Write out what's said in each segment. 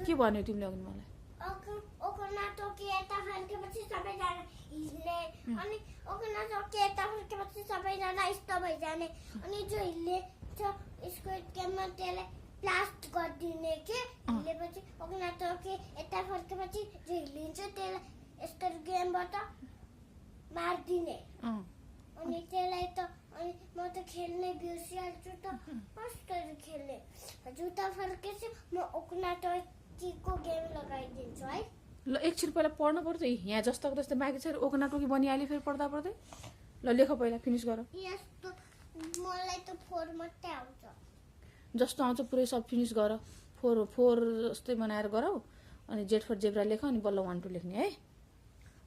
के भन्यो तिमीले अघि मलाई? ओकना टोकी यता फर्केपछि सबैजना हिल्ने अनि ओकना टोकी यता फर्केपछि सबैजना यस्तो भइजाने अनि जो हिल्लेछ स्क्विड गेममा त्यसलाई ब्लास्ट गरिदिने के हिल्लेपछि ओकना टोकी यता फर्केपछि जो हिल्लिन्छ त्यसलाई यस्तो गेमबाट मारिदिने अनि त्यसलाई त अनि म त खेल्ने बिर्सिहाल्छु त कसरी खेल्ने जुत्ता फर्केपछि म ओकना टोकीको गेम लगाइदिन्छु है। ल एकछिन पहिला पढ्नु पर्छ यहाँ जस्तो जस्तो बाँकी छ ओकना टोकी बनिहाल्यो फेरि पढ्दा पढ्दै ल लेख पहिला फिनिस गर यस्तो मलाई त 4 मात्रै आउँछ जस्तो आउँछ पुरै सब फिनिस गर 4 जस्तै बनाएर गरौ अनि जेड फर जेब्रा लेख अनि बल्ल 1 2 लेख्ने है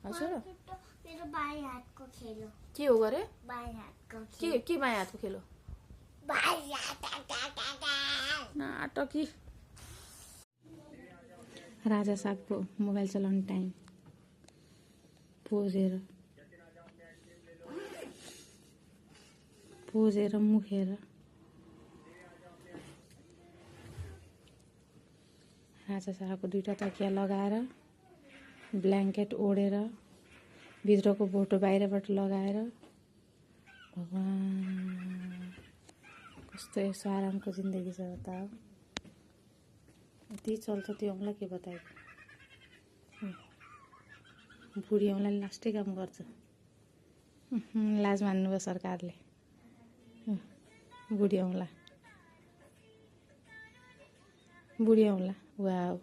हजुर मेरो बायाँ हातको खेल हो के हो गरे बायाँ हातको के बायाँ हातको खेल हो नाटकी राजा साहबको मोबाइल चलाउने टाइम पोजेर मुखेर राजा साहबको 2टा तकिया लगाएर ब्ल्याङ्केट ओढेर भित्रको बोटो बाहिरबाट लगाएर भगवान् कस्तो यस्तो आरामको जिन्दगी छ त यति चल्छ त्यो औँला के बताएको बुढी औँलाले लास्टै काम गर्छ लाज मान्नुभयो सरकारले बुढी औँला वाउ